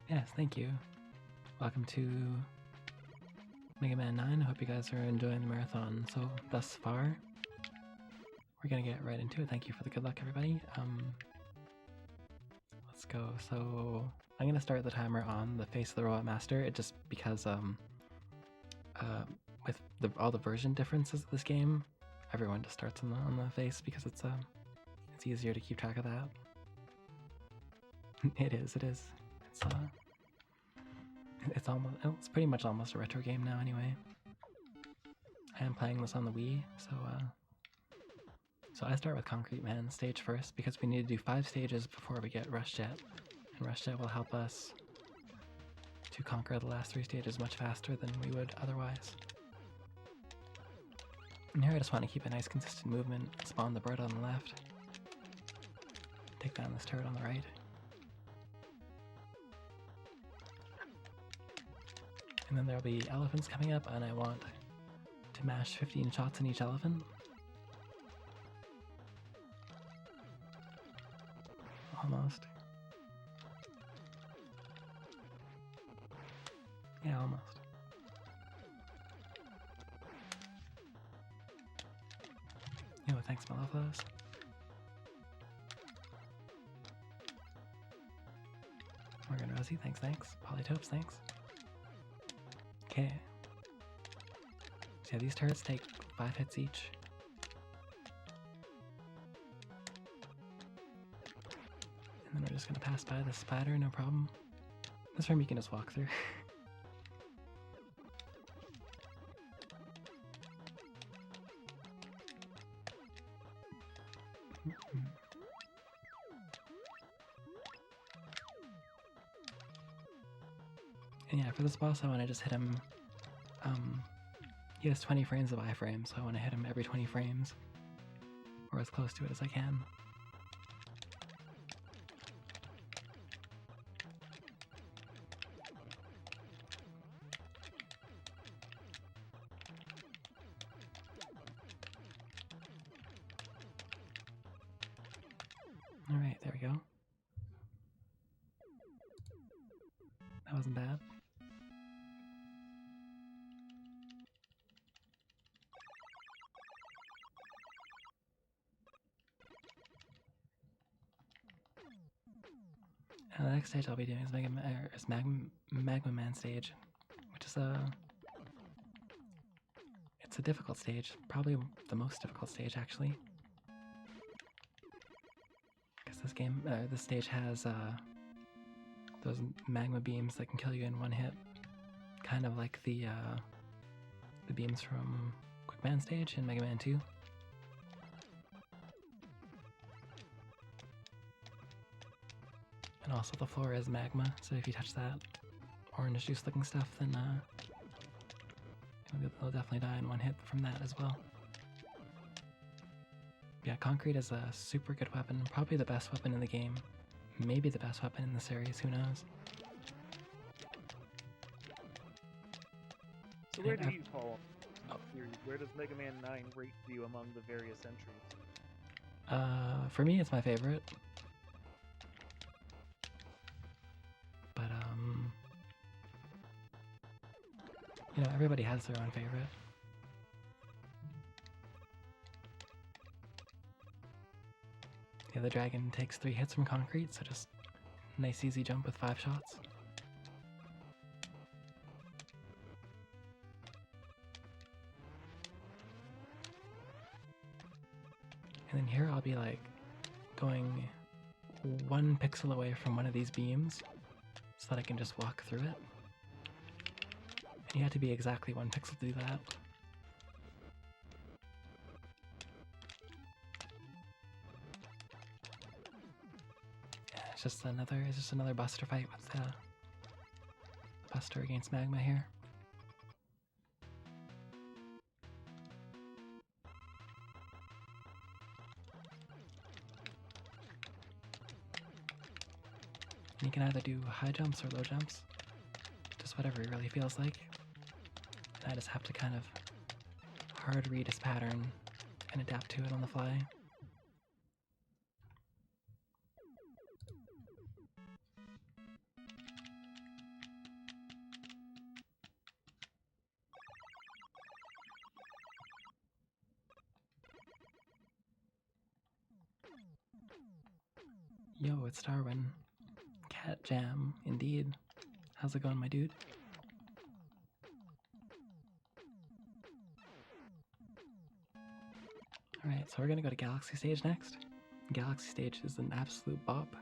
Yes, thank you. Welcome to Mega Man 9. I hope you guys are enjoying the marathon so thus far. We're gonna get right into it. Thank you for the good luck, everybody. Let's go. So I'm gonna start the timer on the face of the Robot Master. It just because with all the version differences of this game, everyone just starts on the face because it's easier to keep track of that. It is. It's pretty much almost a retro game now anyway. I am playing this on the Wii, so I start with Concrete Man stage first because we need to do 5 stages before we get Rush Jet, and Rush Jet will help us to conquer the last 3 stages much faster than we would otherwise. And here I just want to keep a nice consistent movement, spawn the bird on the left, take down this turret on the right. And then there'll be elephants coming up, and I want to mash 15 shots in each elephant. Almost. Yeah, almost. Yo, thanks, Malaflos. Morgan Rosie, thanks. Polytopes, thanks. Okay. So yeah, these turrets take 5 hits each. And then we're just gonna pass by the spider, no problem. This room you can just walk through. And yeah, for this boss I want to just hit him, he has 20 frames of iframe, so I want to hit him every 20 frames, or as close to it as I can. Alright, there we go. That wasn't bad. The next stage I'll be doing is Magma Man stage, which is it's a difficult stage, probably the most difficult stage actually, because this stage has those magma beams that can kill you in one hit, kind of like the beams from Quick Man stage in Mega Man 2. And also the floor is magma, so if you touch that orange juice looking stuff, then you'll definitely die in one hit from that as well. Yeah, concrete is a super good weapon, probably the best weapon in the game. Maybe the best weapon in the series, who knows? So where do you fall? Where does Mega Man 9 rate you among the various entries? For me it's my favorite. But you know, everybody has their own favorite. Yeah, the dragon takes 3 hits from concrete, so just nice easy jump with 5 shots. And then here I'll be like going 1 pixel away from one of these beams so that I can just walk through it. And you have to be exactly 1 pixel to do that. It's just another Buster fight with Buster against Magma here. And you can either do high jumps or low jumps, just whatever it really feels like. And I just have to kind of hard read his pattern and adapt to it on the fly. Yo, it's Darwin. Cat Jam, indeed. How's it going, my dude? Alright, so we're gonna go to Galaxy Stage next. Galaxy Stage is an absolute bop.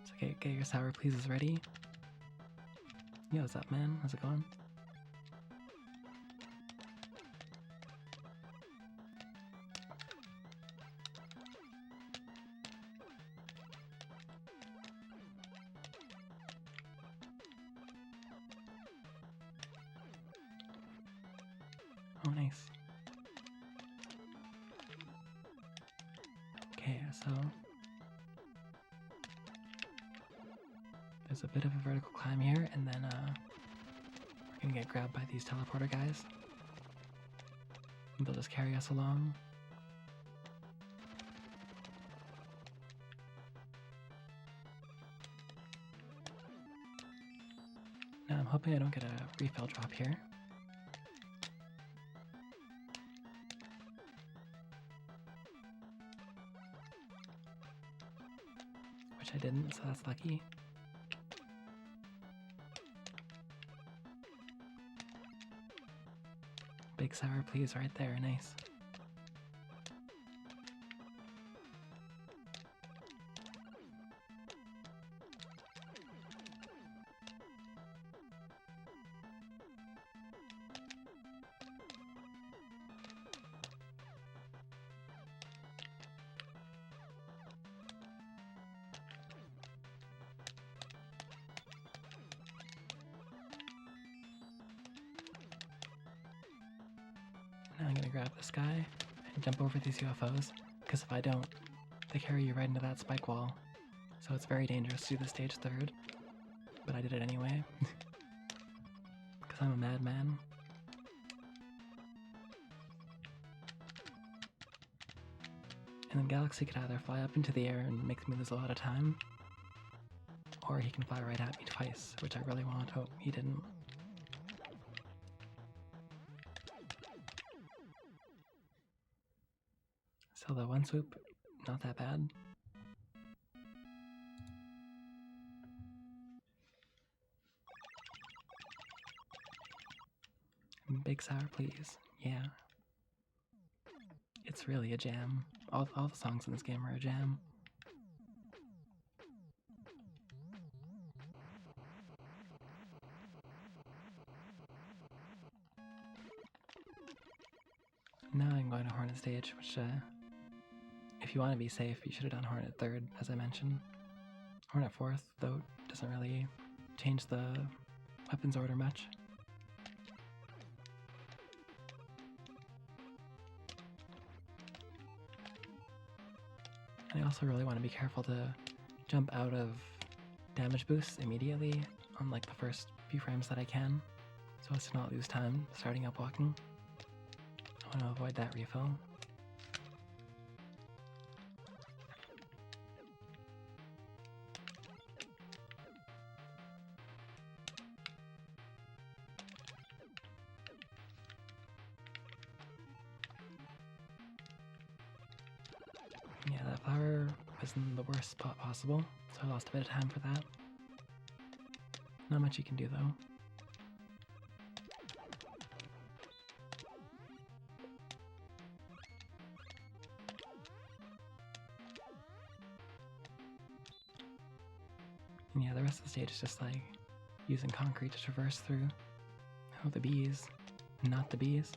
So get your sour pleases ready. Yo, what's up, man? How's it going? Oh, nice. Okay, so there's a bit of a vertical climb here, and then we're gonna get grabbed by these teleporter guys. And they'll just carry us along. Now I'm hoping I don't get a refill drop here. Which I didn't, so that's lucky. Big sour please right there, nice. Now I'm gonna grab this guy and jump over these UFOs, because if I don't, they carry you right into that spike wall. So it's very dangerous to do the stage third, but I did it anyway, because I'm a madman. And then Galaxy could either fly up into the air and make me lose a lot of time, or he can fly right at me twice, which I really want. Oh, he didn't. So the one swoop, not that bad. Big sour please, yeah. It's really a jam. All the songs in this game are a jam. Now I'm going to Hornet Stage, which if you want to be safe, you should have done Hornet 3rd, as I mentioned. Hornet 4th, though, doesn't really change the weapons order much. And I also really want to be careful to jump out of damage boosts immediately on like the first few frames that I can, so as to not lose time starting up walking. I want to avoid that refill. Yeah, that flower was in the worst spot possible, so I lost a bit of time for that. Not much you can do though. And yeah, the rest of the stage is just like using concrete to traverse through. Oh, the bees. Not the bees.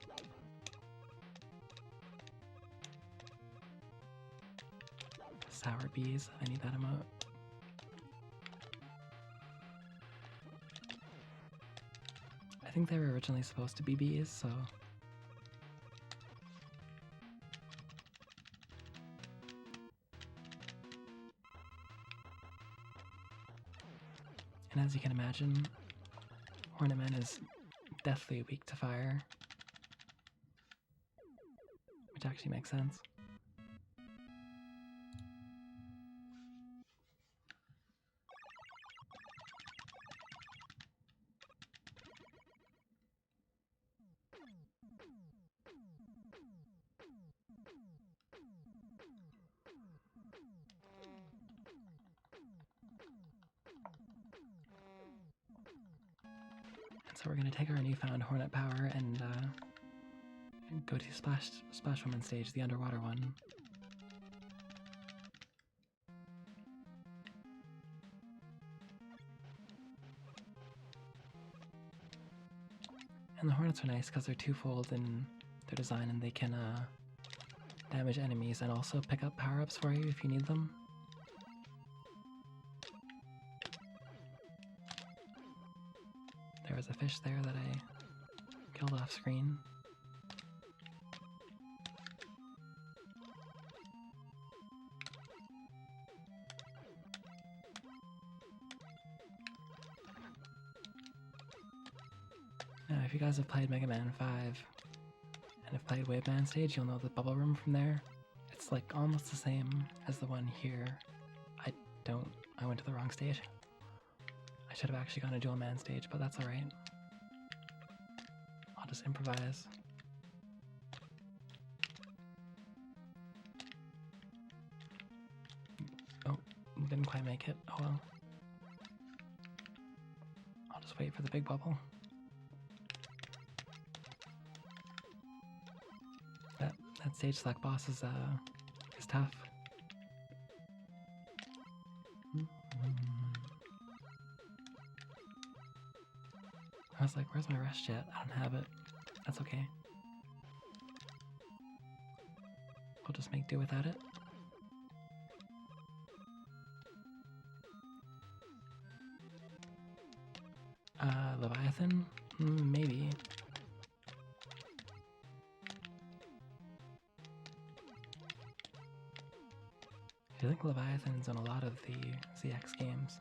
Sour bees. I need that emote. I think they were originally supposed to be bees, so... And as you can imagine, Ornament is deathly weak to fire, which actually makes sense. So we're gonna take our newfound Hornet power and go to Splash Woman stage, the underwater one. And the Hornets are nice because they're twofold in their design and they can damage enemies and also pick up power-ups for you if you need them. There was a fish there that I killed off screen. Now, if you guys have played Mega Man 5 and have played Wave Man stage, you'll know the bubble room from there. It's like almost the same as the one here. I went to the wrong stage. I should have actually gone to Dual Man stage, but that's alright. I'll just improvise. Oh, didn't quite make it. Oh well. I'll just wait for the big bubble. That stage select boss is tough. I was like, where's my rest jet? I don't have it. That's okay. We'll just make do without it. Leviathan? Maybe. I think Leviathan's in a lot of the ZX games.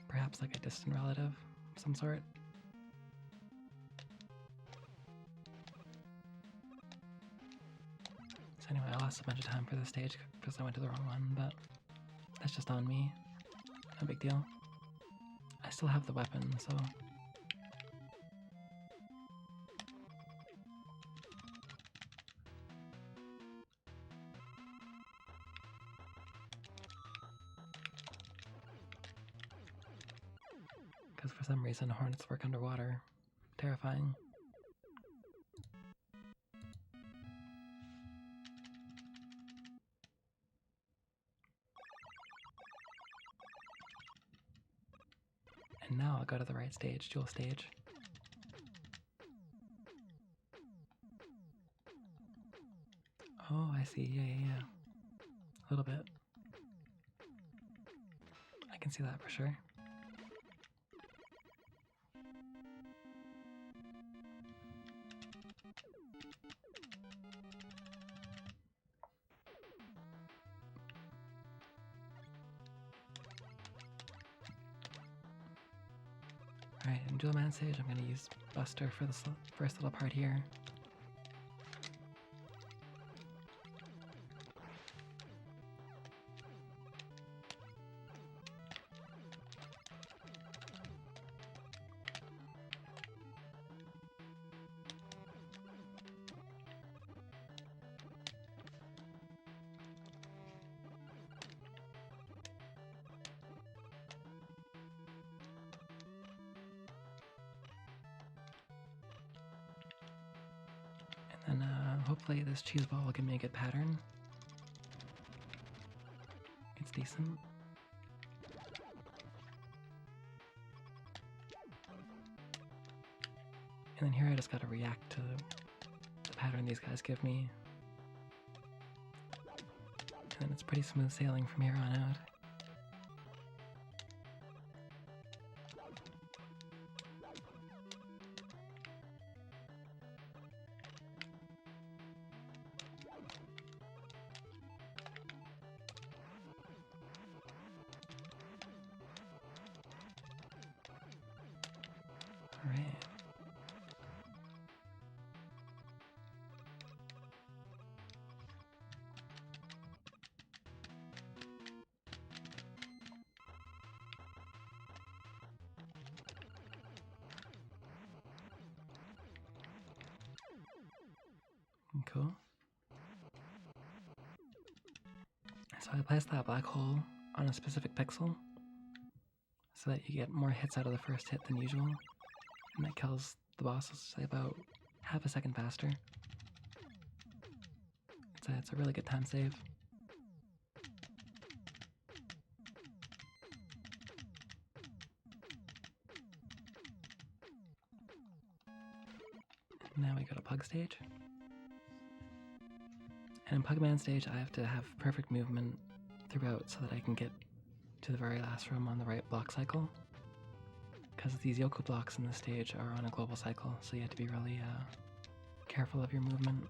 Perhaps like a distant relative of some sort. So anyway, I lost a bunch of time for this stage because I went to the wrong one, but that's just on me. No big deal. I still have the weapon, so... Because for some reason Hornets work underwater. Terrifying. And now I'll go to the right stage, Jewel stage. Oh, I see. Yeah. A little bit. I can see that for sure. Alright, in Dual Man stage, I'm going to use Buster for this first little part here. And hopefully this cheese ball will give me a good pattern. It's decent. And then here I just gotta react to the pattern these guys give me. And then it's pretty smooth sailing from here on out. Alright. Cool. So I placed that black hole on a specific pixel so that you get more hits out of the first hit than usual, and that kills the bosses about half a second faster. It's a really good time save. Now we go to Pug stage. And in Pugman stage, I have to have perfect movement throughout so that I can get to the very last room on the right block cycle. Because these Yoku blocks in this stage are on a global cycle, so you have to be really careful of your movement.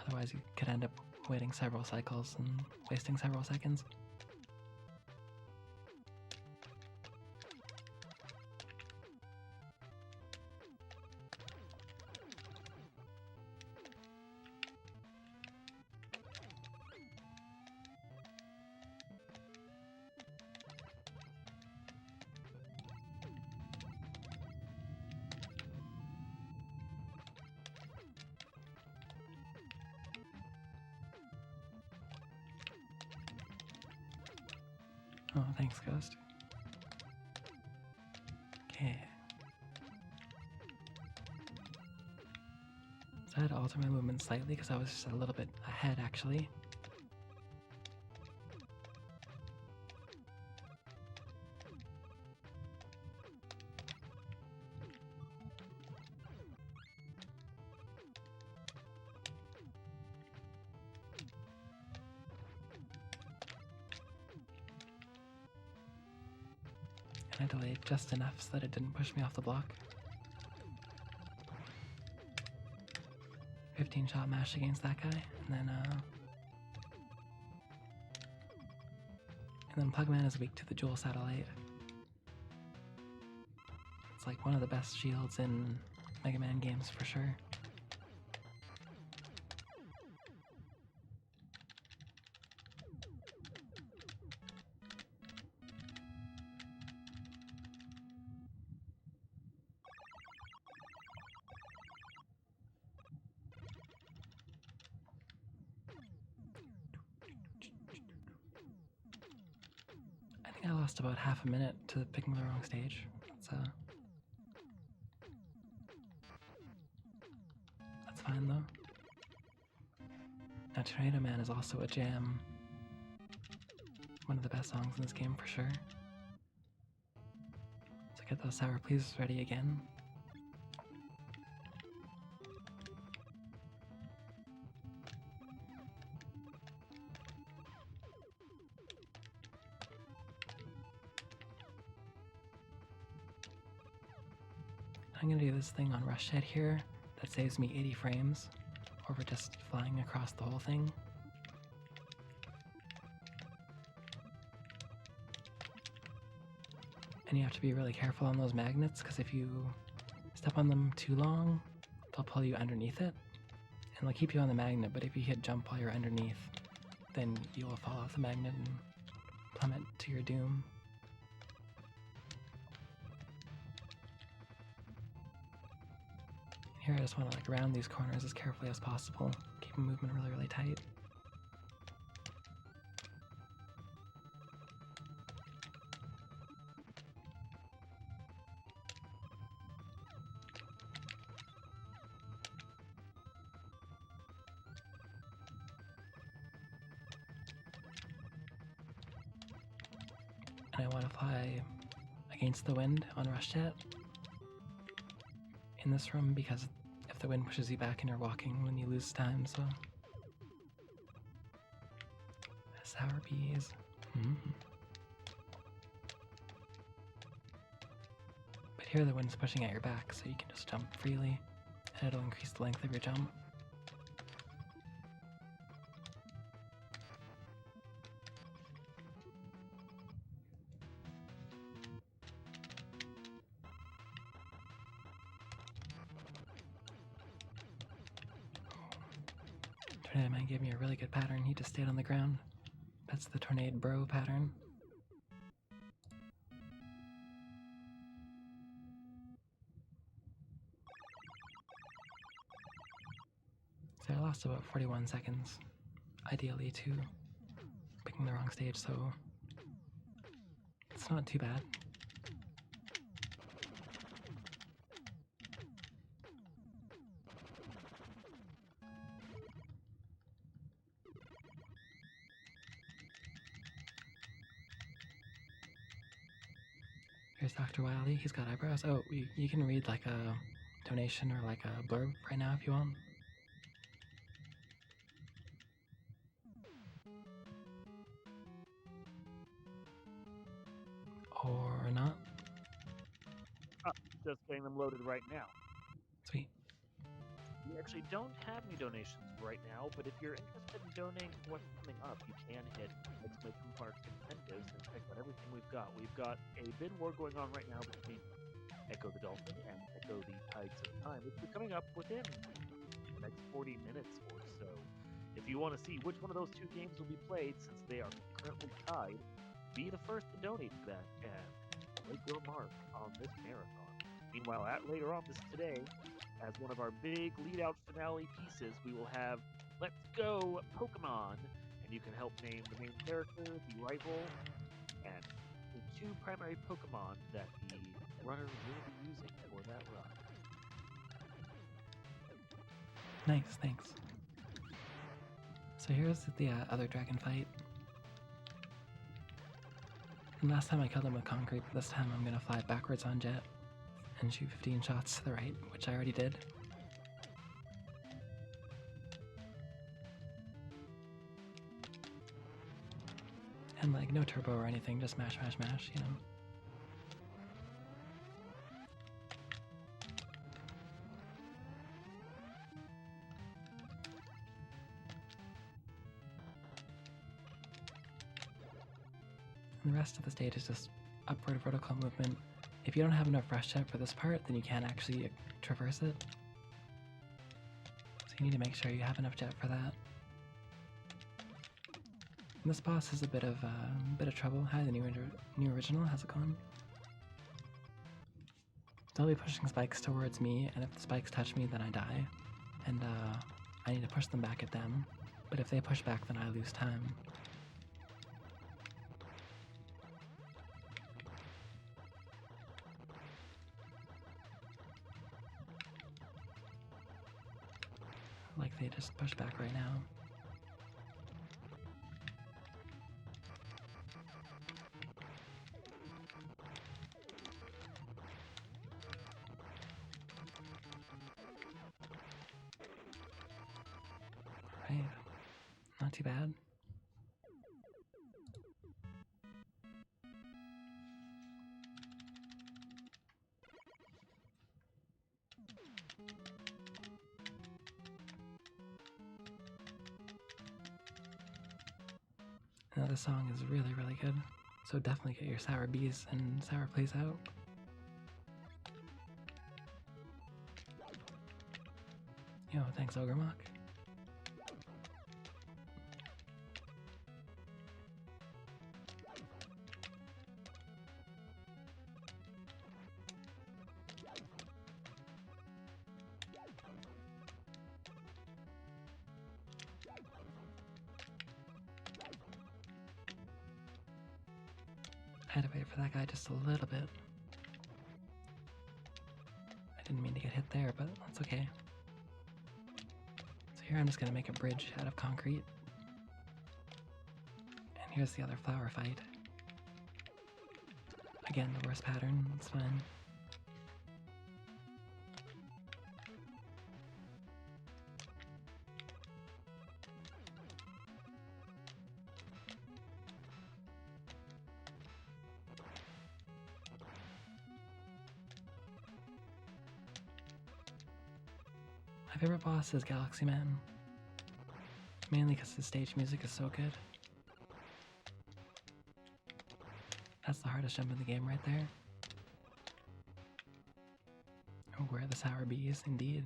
Otherwise, you could end up waiting several cycles and wasting several seconds. Oh, thanks, Ghost. Okay. So I had to alter my movement slightly because I was just a little bit ahead, actually. I delayed just enough so that it didn't push me off the block. 15-shot mash against that guy, and then Pugman is weak to the Jewel Satellite. It's like one of the best shields in Mega Man games for sure. I lost about half a minute to picking the wrong stage. That's fine though. Now Tornado Man is also a jam. One of the best songs in this game for sure. So get those sour pleas ready again. I'm gonna do this thing on Rush Head here that saves me 80 frames over just flying across the whole thing. And you have to be really careful on those magnets because if you step on them too long, they'll pull you underneath it and they'll keep you on the magnet, but if you hit jump while you're underneath, then you will fall off the magnet and plummet to your doom. Here I just want to like round these corners as carefully as possible, keep the movement really, really tight. And I want to fly against the wind on Rush Jet in this room because if the wind pushes you back and you're walking, then you lose time, so. Sour bees. But here the wind's pushing at your back, so you can just jump freely, and it'll increase the length of your jump. Tornado Man gave me a really good pattern. He just stayed on the ground. That's the Tornado Bro pattern. So I lost about 41 seconds, ideally to picking the wrong stage, so it's not too bad. Here's Dr. Wiley. He's got eyebrows. Oh, you can read like a donation or like a blurb right now if you want. Or not. Just getting them loaded right now. Sweet. We actually don't have any donations right now, but if you're interested in donating to what's coming up, you can hit exclamation mark incentives and check out everything we've got. We've got a bid war going on right now between Echo the Dolphin and Echo the Tides of Time, which will be coming up within the next 40 minutes or so. If you want to see which one of those two games will be played, since they are currently tied, be the first to donate to that and make your mark on this marathon. Meanwhile, later on today, as one of our big lead-out finale pieces, we will have Let's Go Pokemon, and you can help name the main character, the rival, and the two primary Pokemon that the runner will be using for that run. Nice, thanks. So here's the other dragon fight. And last time I killed him with concrete, but this time I'm gonna fly backwards on jet and shoot 15 shots to the right, which I already did. And like no turbo or anything, just mash, mash, mash, you know. And the rest of the stage is just upward vertical movement. If you don't have enough rush jet for this part, then you can't actually traverse it. So you need to make sure you have enough jet for that. And this boss is a bit of trouble. Hi, the new original. How's it going? They'll be pushing spikes towards me, and if the spikes touch me, then I die. And I need to push them back at them. But if they push back, then I lose time. Like they just push back right now. Alright, not too bad. Now this song is really, really good, so definitely get your sour bees and sour plays out. Yo, thanks Ogremok. I had to wait for that guy just a little bit. I didn't mean to get hit there, but that's okay. So here I'm just gonna make a bridge out of concrete. And here's the other flower fight. Again, the worst pattern, it's fine. My favorite boss is Galaxy Man, mainly because the stage music is so good. That's the hardest jump in the game right there. Oh, where are the sour bees, indeed.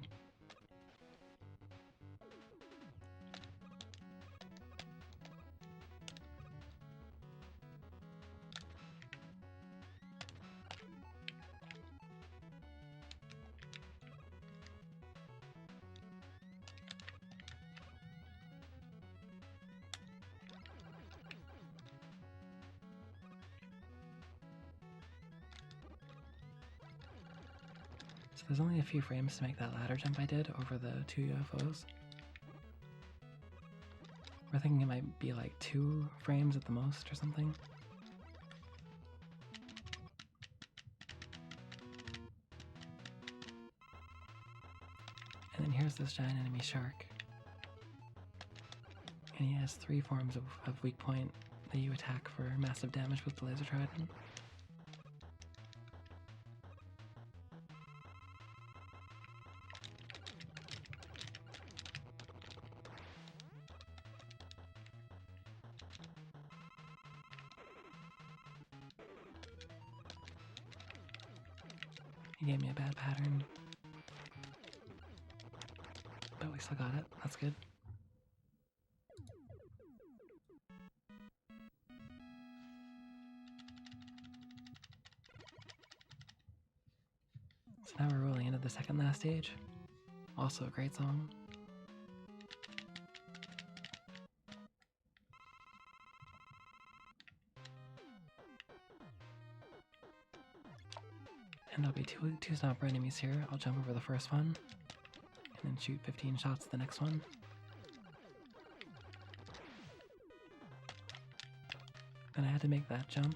So there's only a few frames to make that ladder jump I did over the two UFOs. We're thinking it might be like 2 frames at the most or something. there's this giant enemy shark. And he has 3 forms of weak point that you attack for massive damage with the laser trident. He gave me a bad pattern. But we still got it. That's good. So now we're rolling into the second last stage. Also a great song. And there'll be two stomper enemies here. I'll jump over the first one, and then shoot 15 shots at the next one. And I had to make that jump,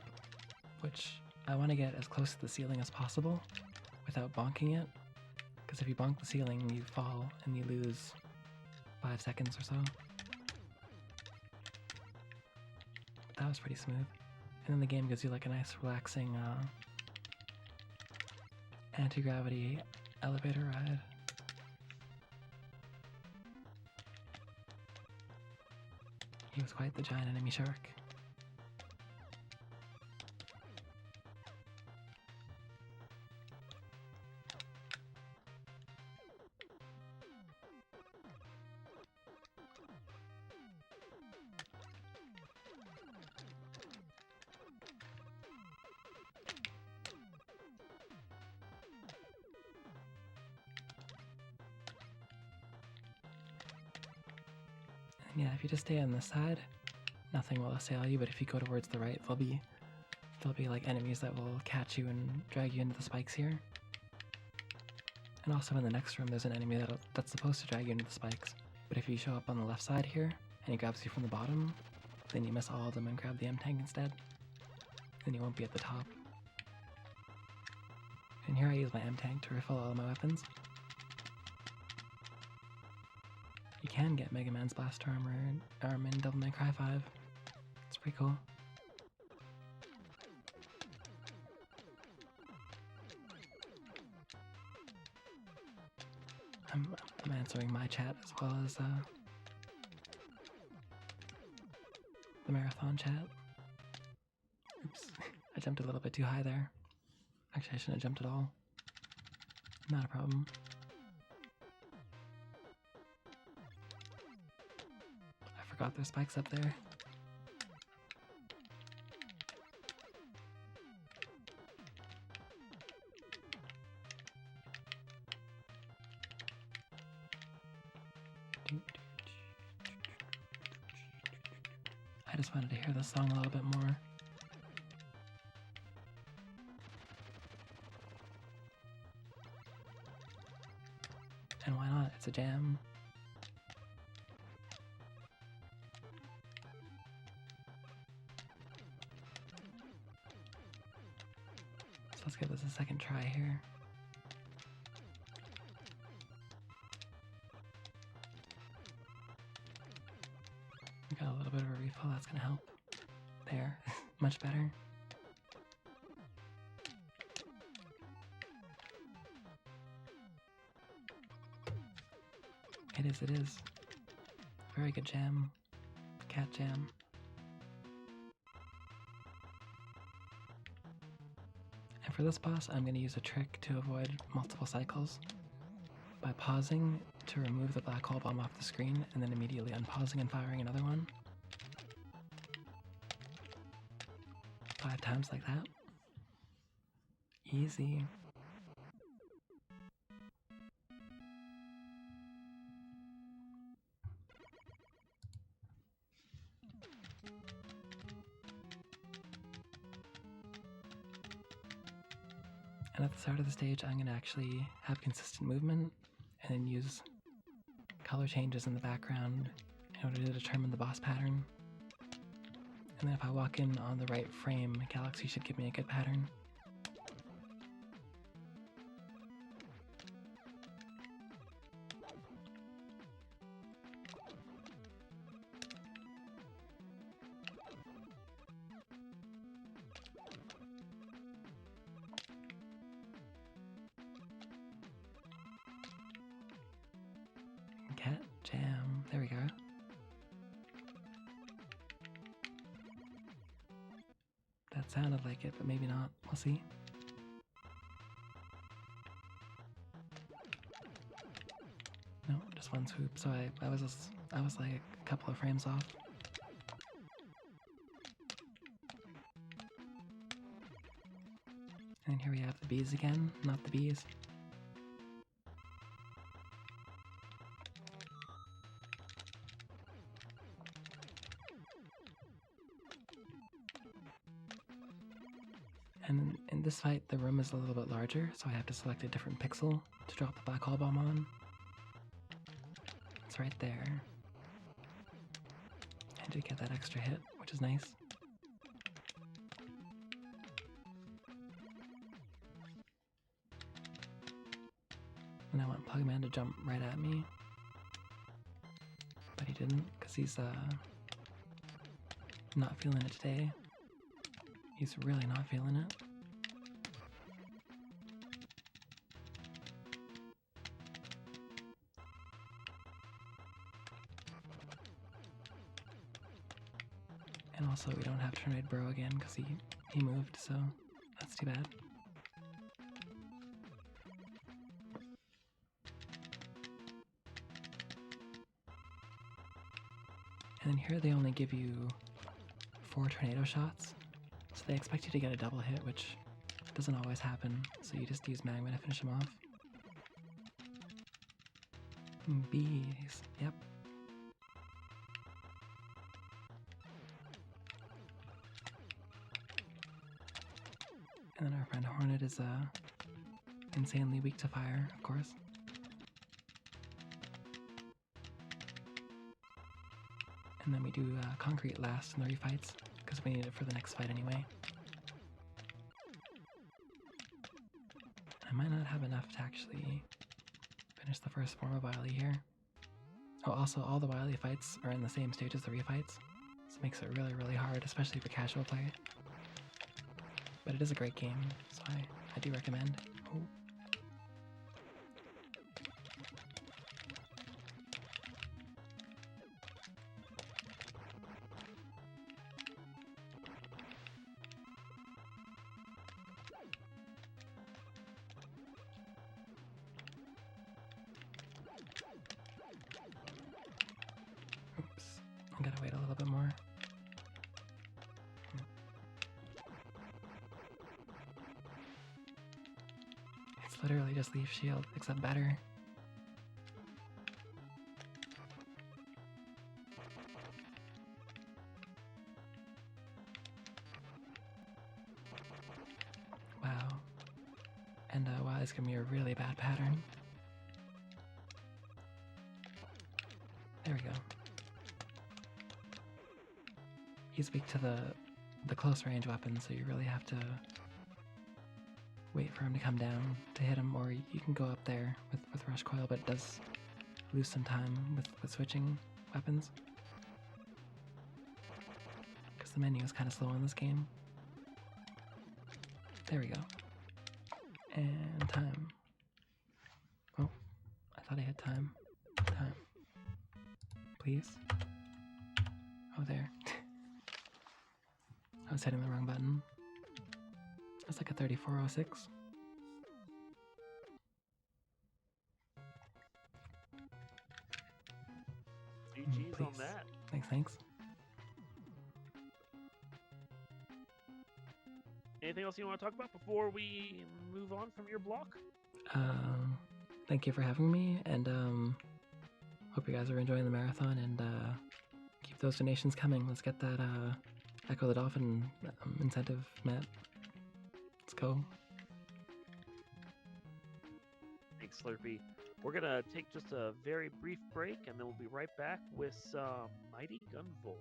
which I want to get as close to the ceiling as possible without bonking it, because if you bonk the ceiling, you fall and you lose 5 seconds or so. But that was pretty smooth. And then the game gives you like a nice relaxing anti-gravity elevator ride. He was quite the giant enemy shark. Yeah, if you just stay on this side, nothing will assail you, but if you go towards the right, there'll be like enemies that will catch you and drag you into the spikes here. And also in the next room, there's an enemy that's supposed to drag you into the spikes, but if you show up on the left side here, and he grabs you from the bottom, then you miss all of them and grab the M-Tank instead. Then you won't be at the top. And here I use my M-Tank to refill all of my weapons. You can get Mega Man's Blast arm in Devil May Cry 5. It's pretty cool. I'm answering my chat as well as the marathon chat. Oops, I jumped a little bit too high there. Actually, I shouldn't have jumped at all. Not a problem. I forgot there's spikes up there. I just wanted to hear this song a little bit more. And why not? It's a jam. So let's give this a second try here. We got a little bit of a refill, that's gonna help. There, much better. It is. Very good jam. Cat jam. And for this boss, I'm going to use a trick to avoid multiple cycles by pausing to remove the black hole bomb off the screen and then immediately unpausing and firing another one. 5 times like that. Easy. And at the start of the stage, I'm going to actually have consistent movement and then use color changes in the background in order to determine the boss pattern. And then if I walk in on the right frame, Galaxy should give me a good pattern. Jam. There we go. That sounded like it, but maybe not. We'll see. No, just one swoop. So I was like a couple of frames off. And here we have the bees again, not the bees. And in this fight, the room is a little bit larger, so I have to select a different pixel to drop the black hole bomb on. It's right there. I did get that extra hit, which is nice. And I want Pugman to jump right at me. But he didn't, because he's not feeling it today. He's really not feeling it. And also we don't have Tornado Bro again because he moved, so that's too bad. And then here they only give you 4 tornado shots. So they expect you to get a double hit, which doesn't always happen, so you just use magma to finish them off. Bees, yep. And then our friend Hornet is insanely weak to fire, of course. And then we do concrete last in the refights, because we need it for the next fight anyway. I might not have enough to actually finish the first form of Wily here. Oh, also all the Wily fights are in the same stage as the refights, so it makes it really, really hard, especially for casual play. But it is a great game, so I do recommend. Oh. Oops, I gotta wait a little bit more. It's literally just Leaf Shield, except better. Wow. And wow, it's gonna be a really bad pattern. There we go. He's weak to the close range weapons, so you really have to wait for him to come down to hit him, or you can go up there with Rush Coil, but it does lose some time with switching weapons. Because the menu is kind of slow in this game. There we go. And time. Oh, I thought I had time. Time. Please. Oh, there. I was hitting the wrong button. It's like a 3406. GG's on that. Thanks. Anything else you want to talk about before we move on from your block? Thank you for having me, and hope you guys are enjoying the marathon, and keep those donations coming. Let's get that Echo the Dolphin incentive met. Let's go. Thanks, Slurpee. We're going to take just a very brief break, and then we'll be right back with some Mighty Gunvolt.